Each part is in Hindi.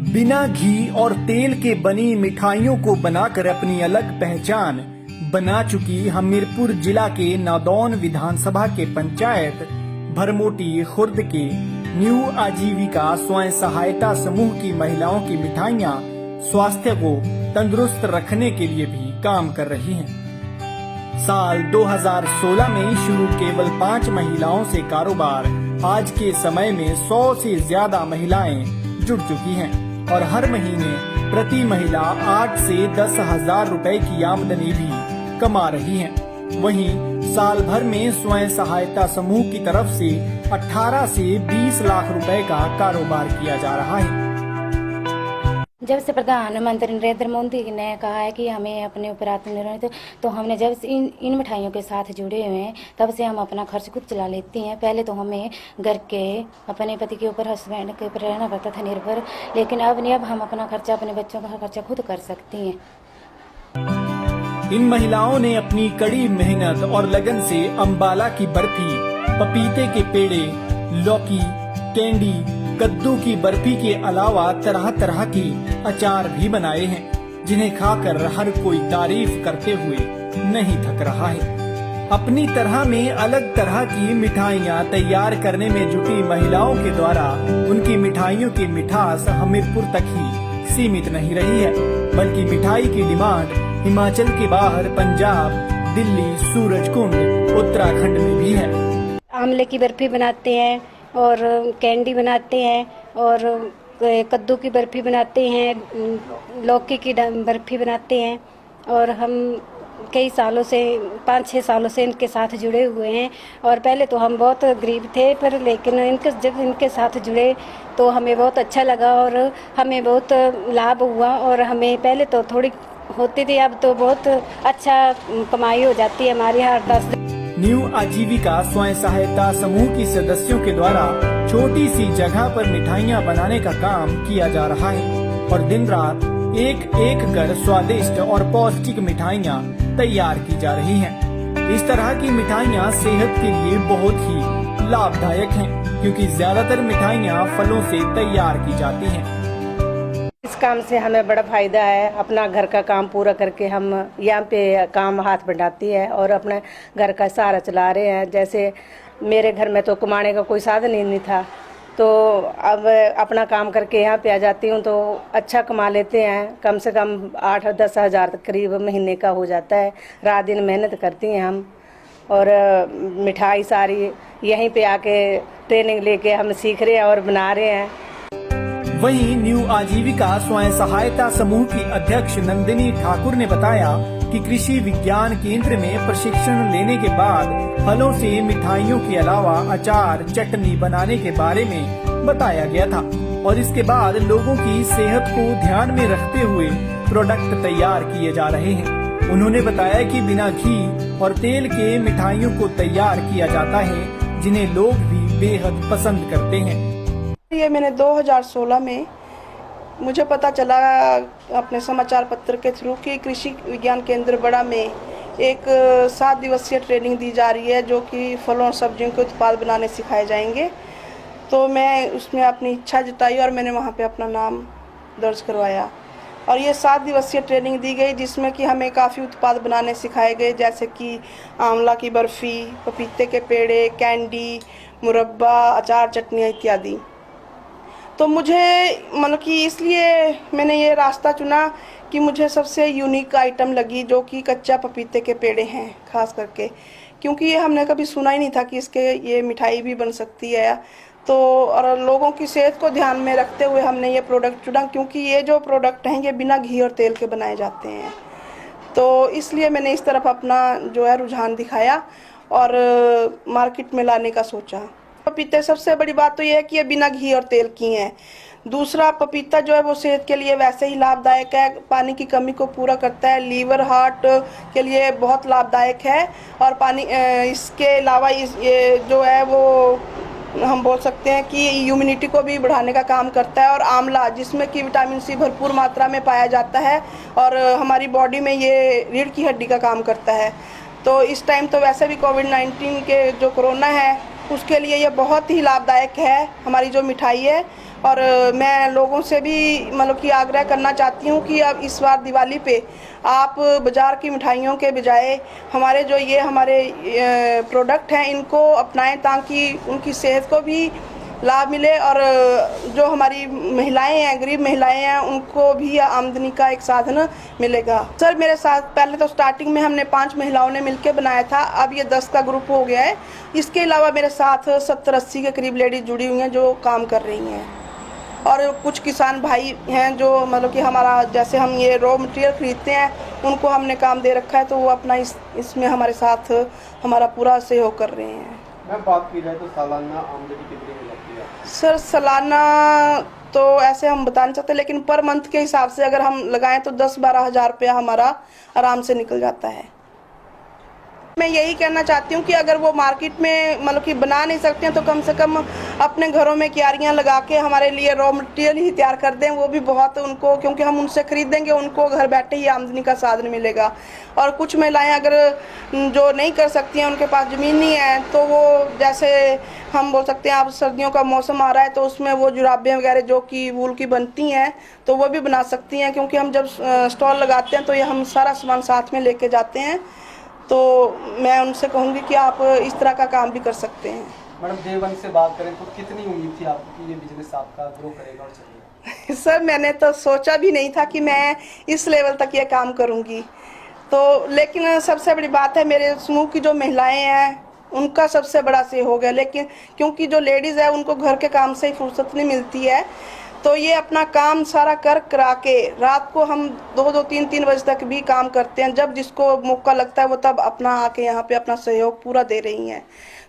बिना घी और तेल के बनी मिठाइयों को बनाकर अपनी अलग पहचान बना चुकी हमीरपुर जिला के नादौन विधानसभा के पंचायत भरमोटी खुर्द के न्यू आजीविका स्वयं सहायता समूह की महिलाओं की मिठाइयां स्वास्थ्य को तंदुरुस्त रखने के लिए भी काम कर रही हैं। साल 2016 में शुरू केवल 5 महिलाओं से कारोबार आज के समय में 100 से ज्यादा महिलाएं जुड़ चुकी हैं और हर महीने प्रति महिला 8 से 10 हजार रुपए की आमदनी भी कमा रही हैं। वहीं साल भर में स्वयं सहायता समूह की तरफ से 18 से 20 लाख रुपए का कारोबार किया जा रहा है। जब से प्रधानमंत्री नरेंद्र मोदी ने कहा है कि हमें अपने ऊपर आत्मनिर्भर, तो हमने जब से इन मिठाइयों के साथ जुड़े हुए हैं तब से हम अपना खर्च खुद चला लेती हैं। पहले तो हमें घर के अपने पति के ऊपर, हस्बैंड के ऊपर रहना पड़ता था निर्भर, लेकिन अब हम अपना खर्चा, अपने बच्चों का खर्चा खुद कर सकती हैं। इन महिलाओं ने अपनी कड़ी मेहनत और लगन से अम्बाला की बर्फी, पपीते के पेड़े, लौकी, कैंडी, कद्दू की बर्फी के अलावा तरह तरह के अचार भी बनाए हैं, जिन्हें खाकर हर कोई तारीफ करते हुए नहीं थक रहा है। अपनी तरह में अलग तरह की मिठाइयां तैयार करने में जुटी महिलाओं के द्वारा उनकी मिठाइयों की मिठास हमीरपुर तक ही सीमित नहीं रही है, बल्कि मिठाई की डिमांड हिमाचल के बाहर पंजाब, दिल्ली, सूरजकुंड, उत्तराखंड में भी है। आंवले की बर्फी बनाते हैं और कैंडी बनाते हैं और कद्दू की बर्फी बनाते हैं, लौकी की बर्फी बनाते हैं और हम कई सालों से 5-6 सालों से इनके साथ जुड़े हुए हैं। और पहले तो हम बहुत गरीब थे, पर लेकिन जब इनके साथ जुड़े तो हमें बहुत अच्छा लगा और हमें बहुत लाभ हुआ और हमें पहले तो थोड़ी होती थी, अब तो बहुत अच्छा कमाई हो जाती है हमारी हर 10। न्यू आजीविका स्वयं सहायता समूह की सदस्यों के द्वारा छोटी सी जगह पर मिठाइयां बनाने का काम किया जा रहा है और दिन रात एक एक कर स्वादिष्ट और पौष्टिक मिठाइयां तैयार की जा रही हैं। इस तरह की मिठाइयां सेहत के लिए बहुत ही लाभदायक हैं, क्योंकि ज्यादातर मिठाइयां फलों से तैयार की जाती हैं। इस काम से हमें बड़ा फायदा है। अपना घर का काम पूरा करके हम यहाँ पे काम हाथ बढ़ाती है और अपने घर का सहारा चला रहे हैं। जैसे मेरे घर में तो कमाने का कोई साधन ही नहीं था, तो अब अपना काम करके यहाँ पे आ जाती हूँ तो अच्छा कमा लेते हैं। कम से कम 8-10 हज़ार तक करीब महीने का हो जाता है। रात दिन मेहनत करती हैं हम और मिठाई सारी यहीं पे आके ट्रेनिंग लेके हम सीख रहे हैं और बना रहे हैं। वहीं न्यू आजीविका स्वयं सहायता समूह की अध्यक्ष नंदिनी ठाकुर ने बताया कि कृषि विज्ञान केंद्र में प्रशिक्षण लेने के बाद फलों से मिठाइयों के अलावा अचार, चटनी बनाने के बारे में बताया गया था और इसके बाद लोगों की सेहत को ध्यान में रखते हुए प्रोडक्ट तैयार किए जा रहे हैं। उन्होंने बताया कि बिना घी और तेल के मिठाइयों को तैयार किया जाता है, जिन्हें लोग भी बेहद पसंद करते हैं। ये मैंने 2016 में मुझे पता चला अपने समाचार पत्र के थ्रू कि कृषि विज्ञान केंद्र बड़ा में एक 7 दिवसीय ट्रेनिंग दी जा रही है, जो कि फलों और सब्जियों के उत्पाद बनाने सिखाए जाएंगे। तो मैं उसमें अपनी इच्छा जताई और मैंने वहाँ पे अपना नाम दर्ज करवाया और ये 7 दिवसीय ट्रेनिंग दी गई, जिसमें कि हमें काफ़ी उत्पाद बनाने सिखाए गए, जैसे कि आंवला की बर्फ़ी, पपीते के पेड़े, कैंडी, मुरब्बा, अचार, चटनियाँ इत्यादि। तो मुझे मतलब कि इसलिए मैंने ये रास्ता चुना कि मुझे सबसे यूनिक आइटम लगी, जो कि कच्चा पपीते के पेड़े हैं खास करके, क्योंकि ये हमने कभी सुना ही नहीं था कि इसके ये मिठाई भी बन सकती है। तो और लोगों की सेहत को ध्यान में रखते हुए हमने ये प्रोडक्ट चुना, क्योंकि ये जो प्रोडक्ट हैं ये बिना घी और तेल के बनाए जाते हैं। तो इसलिए मैंने इस तरफ अपना जो है रुझान दिखाया और मार्केट में लाने का सोचा। पपीते सबसे बड़ी बात तो ये है कि ये बिना घी और तेल की हैं। दूसरा, पपीता जो है वो सेहत के लिए वैसे ही लाभदायक है, पानी की कमी को पूरा करता है, लीवर, हार्ट के लिए बहुत लाभदायक है और पानी इसके अलावा ये जो है वो हम बोल सकते हैं कि इम्यूनिटी को भी बढ़ाने का काम करता है। और आंवला, जिसमें कि विटामिन सी भरपूर मात्रा में पाया जाता है और हमारी बॉडी में ये रीढ़ की हड्डी का काम करता है। तो इस टाइम तो वैसे भी कोविड-19 के जो कोरोना है उसके लिए ये बहुत ही लाभदायक है हमारी जो मिठाई है। और मैं लोगों से भी मतलब कि आग्रह करना चाहती हूँ कि अब इस बार दिवाली पे आप बाज़ार की मिठाइयों के बजाय हमारे जो ये हमारे प्रोडक्ट हैं इनको अपनाएं, ताकि उनकी सेहत को भी लाभ मिले और जो हमारी महिलाएं हैं, गरीब महिलाएं हैं, उनको भी आमदनी का एक साधन मिलेगा। सर मेरे साथ पहले तो स्टार्टिंग में हमने 5 महिलाओं ने मिलकर बनाया था, अब ये 10 का ग्रुप हो गया है। इसके अलावा मेरे साथ 70-80 के करीब लेडीज जुड़ी हुई हैं जो काम कर रही हैं, और कुछ किसान भाई हैं जो मतलब कि हमारा जैसे हम ये रॉ मटेरियल खरीदते हैं उनको हमने काम दे रखा है, तो वो अपना इसमें हमारे साथ हमारा पूरा सहयोग कर रहे हैं। मैम बात की जाए तो सालाना आमदनी कितनी हो जाती है? सर सालाना तो ऐसे हम बता नहीं सकते, लेकिन पर मंथ के हिसाब से अगर हम लगाएं तो 10-12 हज़ार रुपया हमारा आराम से निकल जाता है। मैं यही कहना चाहती हूँ कि अगर वो मार्केट में मतलब कि बना नहीं सकते हैं तो कम से कम अपने घरों में क्यारियाँ लगा के हमारे लिए रॉ मटेरियल ही तैयार कर दें, वो भी बहुत उनको, क्योंकि हम उनसे खरीदेंगे उनको घर बैठे ही आमदनी का साधन मिलेगा। और कुछ महिलाएं अगर जो नहीं कर सकती हैं, उनके पास ज़मीन नहीं है, तो वो जैसे हम बोल सकते हैं, अब सर्दियों का मौसम आ रहा है तो उसमें वो जुराबें वगैरह जो कि वूल की बनती हैं तो वो भी बना सकती हैं, क्योंकि हम जब स्टॉल लगाते हैं तो ये हम सारा सामान साथ में लेके जाते हैं। तो मैं उनसे कहूँगी कि आप इस तरह का काम भी कर सकते हैं। मैडम डे 1 से बात करें तो कितनी उम्मीद थी आपको कि ये बिजनेस आपका ग्रो करेगा और चलेगा? सर मैंने तो सोचा भी नहीं था कि मैं इस लेवल तक ये काम करूँगी, तो लेकिन सबसे बड़ी बात है मेरे समूह की जो महिलाएं हैं उनका सबसे बड़ा सहयोग है। लेकिन क्योंकि जो लेडीज़ है उनको घर के काम से ही फुर्सत नहीं मिलती है, तो ये अपना काम सारा करा के रात को हम 2-2, 3-3 बजे तक भी काम करते हैं। जब जिसको मौका लगता है वो तब अपना आके यहाँ पे अपना सहयोग पूरा दे रही हैं।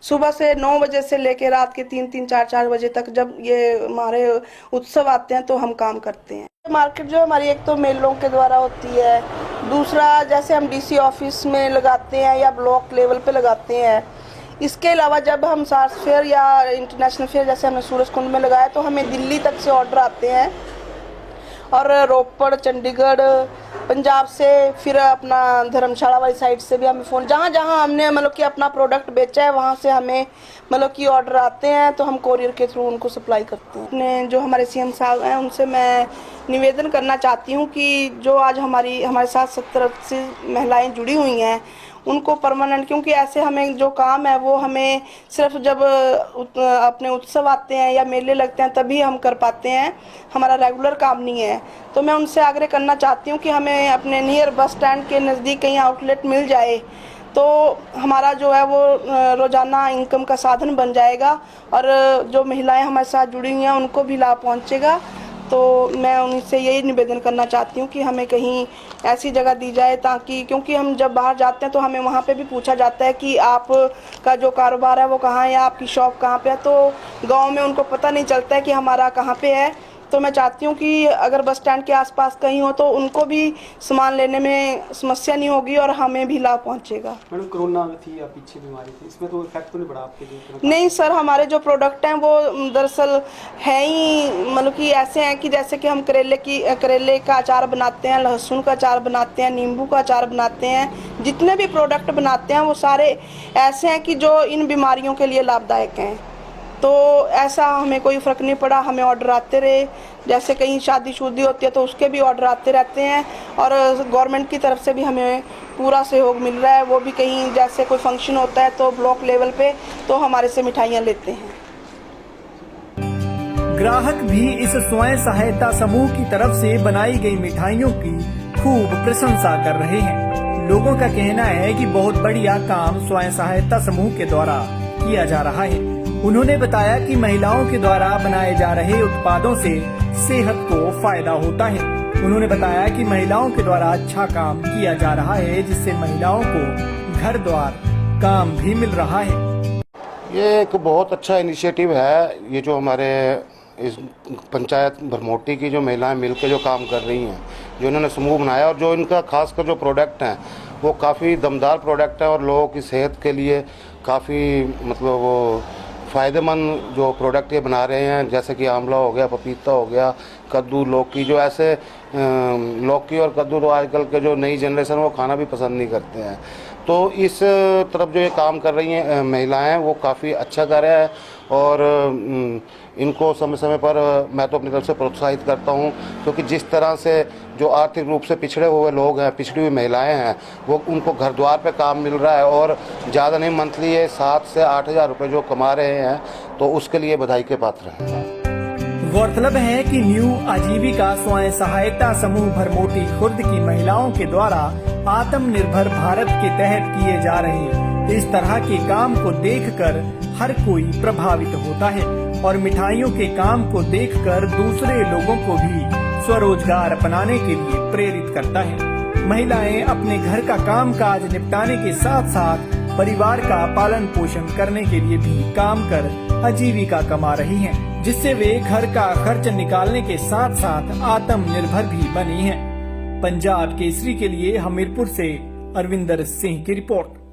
सुबह से 9 बजे से लेके रात के 3-3, 4-4 बजे तक जब ये हमारे उत्सव आते हैं तो हम काम करते हैं। मार्केट जो हमारी एक तो मेलों के द्वारा होती है, दूसरा जैसे हम DC ऑफिस में लगाते हैं या ब्लॉक लेवल पे लगाते हैं। इसके अलावा जब हम सार्स फेयर या इंटरनेशनल फेयर जैसे हमने सूरजकुंड में लगाया तो हमें दिल्ली तक से ऑर्डर आते हैं, और रोपड़, चंडीगढ़, पंजाब से, फिर अपना धर्मशाला वाली साइड से भी हमें फ़ोन, जहाँ जहाँ हमने मतलब कि अपना प्रोडक्ट बेचा है वहाँ से हमें मतलब कि ऑर्डर आते हैं, तो हम कोरियर के थ्रू उनको सप्लाई करते हैं। अपने जो हमारे CM साहब हैं उनसे मैं निवेदन करना चाहती हूँ कि जो आज हमारे साथ 70-80 महिलाएँ जुड़ी हुई हैं उनको परमानेंट, क्योंकि ऐसे हमें जो काम है वो हमें सिर्फ जब अपने उत्सव आते हैं या मेले लगते हैं तभी हम कर पाते हैं, हमारा रेगुलर काम नहीं है। तो मैं उनसे आग्रह करना चाहती हूँ कि हमें अपने नियर बस स्टैंड के नज़दीक कहीं आउटलेट मिल जाए तो हमारा जो है वो रोज़ाना इनकम का साधन बन जाएगा, और जो महिलाएं हमारे साथ जुड़ी हुई हैं उनको भी लाभ पहुँचेगा। तो मैं उनसे यही निवेदन करना चाहती हूँ कि हमें कहीं ऐसी जगह दी जाए, ताकि क्योंकि हम जब बाहर जाते हैं तो हमें वहाँ पे भी पूछा जाता है कि आप का जो कारोबार है वो कहाँ है या आपकी शॉप कहाँ पे है, तो गांव में उनको पता नहीं चलता है कि हमारा कहाँ पे है। तो मैं चाहती हूँ कि अगर बस स्टैंड के आसपास कहीं हो तो उनको भी सामान लेने में समस्या नहीं होगी और हमें भी लाभ पहुँचेगा। मैडम कोरोना थी या पीछे बीमारी थी, इसमें तो इफेक्ट तो नहीं पड़ा आपके लिए? नहीं सर, हमारे जो प्रोडक्ट हैं वो दरअसल है ही मतलब कि ऐसे हैं कि जैसे कि हम करेले का अचार बनाते हैं, लहसुन का अचार बनाते हैं, नींबू का अचार बनाते हैं, जितने भी प्रोडक्ट बनाते हैं वो सारे ऐसे हैं कि जो इन बीमारियों के लिए लाभदायक हैं। तो ऐसा हमें कोई फ़र्क नहीं पड़ा, हमें ऑर्डर आते रहे, जैसे कहीं शादी शुदी होती है तो उसके भी ऑर्डर आते रहते हैं, और गवर्नमेंट की तरफ से भी हमें पूरा सहयोग मिल रहा है। वो भी कहीं जैसे कोई फंक्शन होता है तो ब्लॉक लेवल पे तो हमारे से मिठाइयाँ लेते हैं। ग्राहक भी इस स्वयं सहायता समूह की तरफ से बनाई गई मिठाइयों की खूब प्रशंसा कर रहे हैं। लोगों का कहना है कि बहुत बढ़िया काम स्वयं सहायता समूह के द्वारा किया जा रहा है। उन्होंने बताया कि महिलाओं के द्वारा बनाए जा रहे उत्पादों से सेहत को फायदा होता है। उन्होंने बताया कि महिलाओं के द्वारा अच्छा काम किया जा रहा है, जिससे महिलाओं को घर द्वार काम भी मिल रहा है। ये एक बहुत अच्छा इनिशिएटिव है। ये जो हमारे इस पंचायत भरमोटी की जो महिलाएं मिलकर जो काम कर रही हैं, जो इन्होंने समूह बनाया, और जो इनका खासकर जो प्रोडक्ट हैं वो काफ़ी दमदार प्रोडक्ट है और लोगों की सेहत के लिए काफ़ी मतलब वो फ़ायदेमंद जो प्रोडक्ट ये बना रहे हैं, जैसे कि आंवला हो गया, पपीता हो गया, कद्दू, लौकी, जो ऐसे लौकी और कद्दू तो आजकल के जो नई जनरेशन वो खाना भी पसंद नहीं करते हैं, तो इस तरफ जो ये काम कर रही हैं महिलाएं, वो काफ़ी अच्छा कार्य है और इनको समय समय पर मैं तो अपनी तरफ से प्रोत्साहित करता हूं, क्योंकि जिस तरह से जो आर्थिक रूप से पिछड़े हुए लोग हैं, पिछड़ी हुई महिलाएं हैं, वो उनको घर द्वार पे काम मिल रहा है और ज़्यादा नहीं, मंथली ये 7 से 8 हज़ार रुपये जो कमा रहे हैं, तो उसके लिए बधाई के पात्र हैं। गौरतलब है कि न्यू आजीविका स्वयं सहायता समूह भरमोटी खुर्द की महिलाओं के द्वारा आत्मनिर्भर भारत के तहत किए जा रहे इस तरह के काम को देखकर हर कोई प्रभावित होता है और मिठाइयों के काम को देखकर दूसरे लोगों को भी स्वरोजगार अपनाने के लिए प्रेरित करता है। महिलाएं अपने घर का कामकाज निपटाने के साथ साथ परिवार का पालन पोषण करने के लिए भी काम कर आजीविका कमा रही हैं, जिससे वे घर का खर्च निकालने के साथ साथ आत्मनिर्भर भी बनी हैं। पंजाब केसरी के लिए हमीरपुर से अरविंदर सिंह की रिपोर्ट।